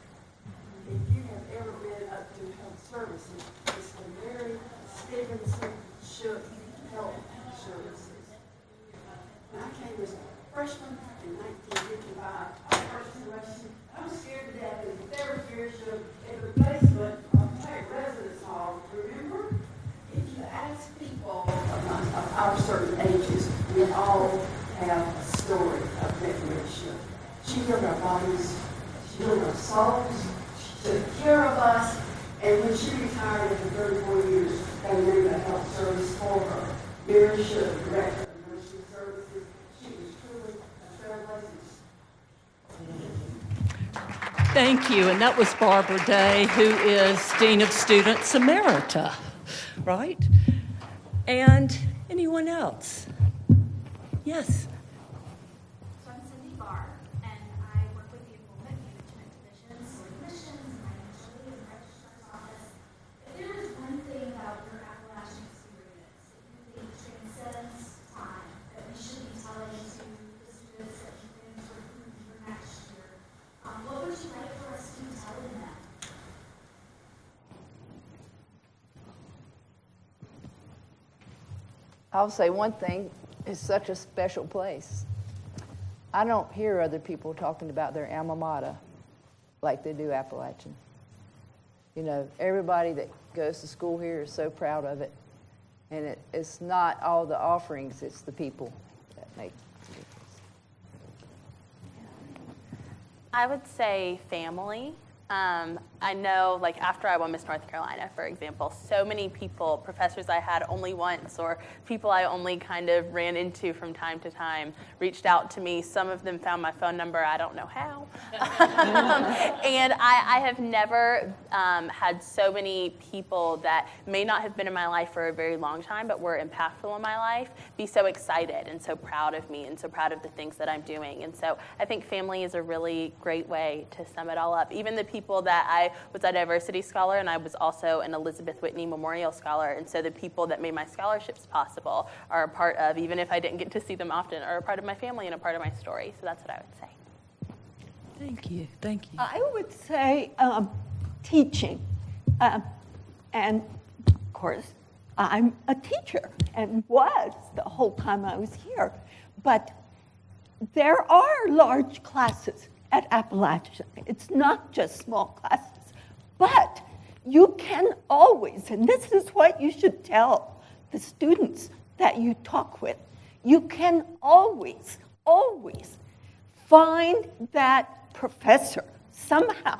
If you have ever been up to health services, it's when Mary Stevenson shook health services. When I came as a freshman in 1955, our first semester, I was scared to death that the third year shook in the basement of Tate Residence Hall. Remember? If you ask people of our certain ages, we all have a story of that Mary shook. She healed our bodies, she healed our souls, she took care of us, and when she retired after 34 years, they named a health service for her. Mary shook, director of nursing services. She was truly a trailblazer. Thank you. And that was Barbara Day, who is Dean of Students Emerita, right? And anyone else? Yes. So I'm Cindy Barr, and I work with the enrollment management divisions, admissions, financial aid, and registrar's office. If there is one thing about your Appalachian experience that you think transcends time that we should be telling to the students that you think are recruiting for next year, what would you like for us to be telling them? I'll say one thing, it's such a special place. I don't hear other people talking about their alma mater like they do Appalachian. You know, everybody that goes to school here is so proud of it. And it's not all the offerings, it's the people that make the difference. I would say family. I know, like, after I won Miss North Carolina, for example, so many people, professors I had only once or people I only kind of ran into from time to time, reached out to me. Some of them found my phone number. I don't know how. And I have never had so many people that may not have been in my life for a very long time, but were impactful in my life, be so excited and so proud of me and so proud of the things that I'm doing. And so I think family is a really great way to sum it all up. Even the people that I was a diversity scholar, and I was also an Elizabeth Whitney Memorial Scholar, and so the people that made my scholarships possible are a part of, even if I didn't get to see them often, are a part of my family and a part of my story. So that's what I would say. Thank you. Thank you. I would say teaching. And of course, I'm a teacher and was the whole time I was here. But there are large classes at Appalachian. It's not just small classes. But you can always, and this is what you should tell the students that you talk with, you can always, always find that professor somehow,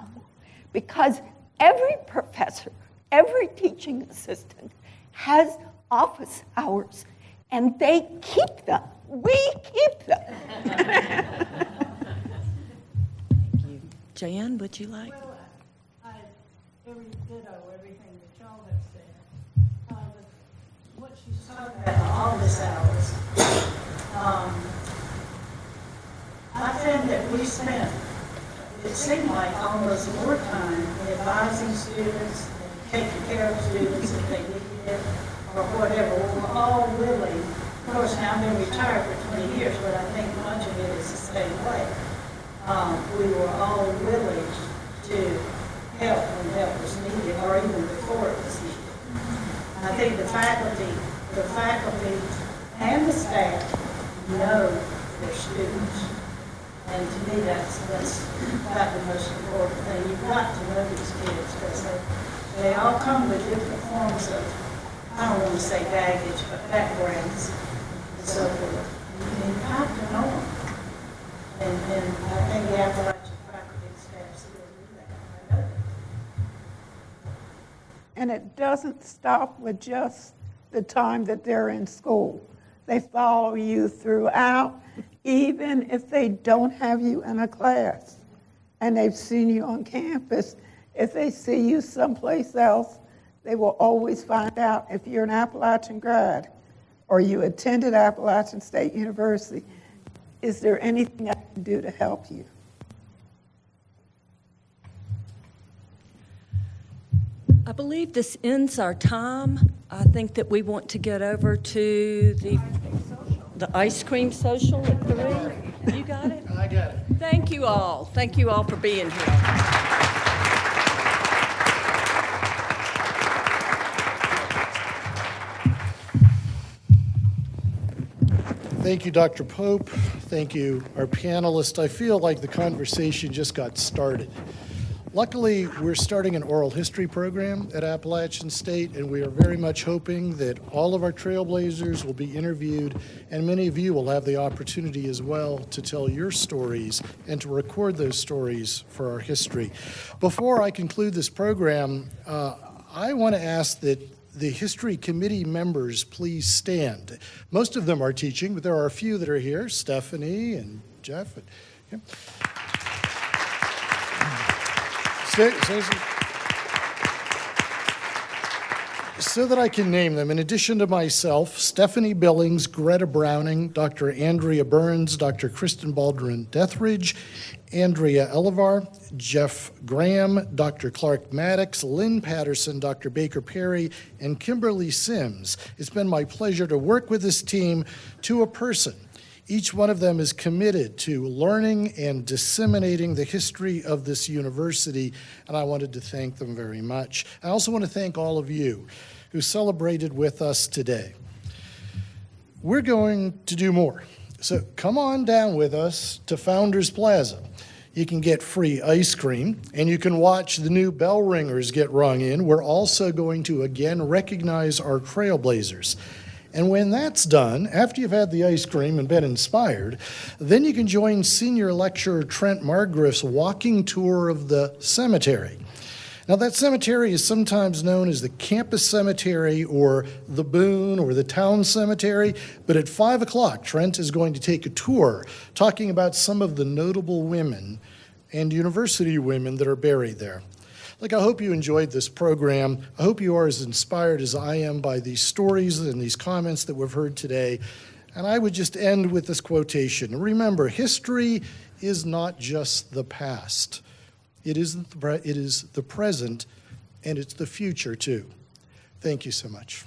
because every professor, every teaching assistant has office hours, and they keep them. We keep them. Thank you. Jan, would you like? Well, I ditto everything that y'all have said. But what she's talking about, office hours, time that we spent, it seemed like almost more time advising students, taking care of students if they needed it, or whatever. We were all willing. Of course, now I've been retired for 20 years, but I think much of it is the same way. We were all willing to help when help was needed, or even before it was needed. And I think the faculty and the staff know their students. And to me, that's about the most important thing. You've got to know these kids because they all come with different forms of, I don't want to say baggage, but backgrounds and so forth. And you have to know them. And I think the Appalachian faculty and staff still do that. I know that. And it doesn't stop with just the time that they're in school. They follow you throughout, even if they don't have you in a class and they've seen you on campus. If they see you someplace else, they will always find out if you're an Appalachian grad or you attended Appalachian State University. Is there anything I can do to help you? I believe this ends our time. I think that we want to get over to the ice cream social at 3. You got it? I got it. Thank you all. Thank you all for being here. Thank you, Dr. Pope. Thank you, our panelists. I feel like the conversation just got started. Luckily, we're starting an oral history program at Appalachian State, and we are very much hoping that all of our Trailblazers will be interviewed, and many of you will have the opportunity as well to tell your stories and to record those stories for our history. Before I conclude this program, I want to ask that the history committee members please stand. Most of them are teaching, but there are a few that are here, Stephanie and Jeff. So that I can name them, in addition to myself, Stephanie Billings, Greta Browning, Dr. Andrea Burns, Dr. Kristen Baldwin-Dethridge, Andrea Elevar, Jeff Graham, Dr. Clark Maddox, Lynn Patterson, Dr. Baker Perry, and Kimberly Sims. It's been my pleasure to work with this team to a person. Each one of them is committed to learning and disseminating the history of this university, and I wanted to thank them very much. I also want to thank all of you who celebrated with us today. We're going to do more, so come on down with us to Founders Plaza. You can get free ice cream, and you can watch the new bell ringers get rung in. We're also going to again recognize our Trailblazers. And when that's done, after you've had the ice cream and been inspired, then you can join Senior Lecturer Trent Margriff's walking tour of the cemetery. Now, that cemetery is sometimes known as the campus cemetery or the Boone or the town cemetery, but at 5 o'clock, Trent is going to take a tour talking about some of the notable women and university women that are buried there. Look, I hope you enjoyed this program. I hope you are as inspired as I am by these stories and these comments that we've heard today. And I would just end with this quotation. Remember, history is not just the past. It is the present, and it's the future, too. Thank you so much.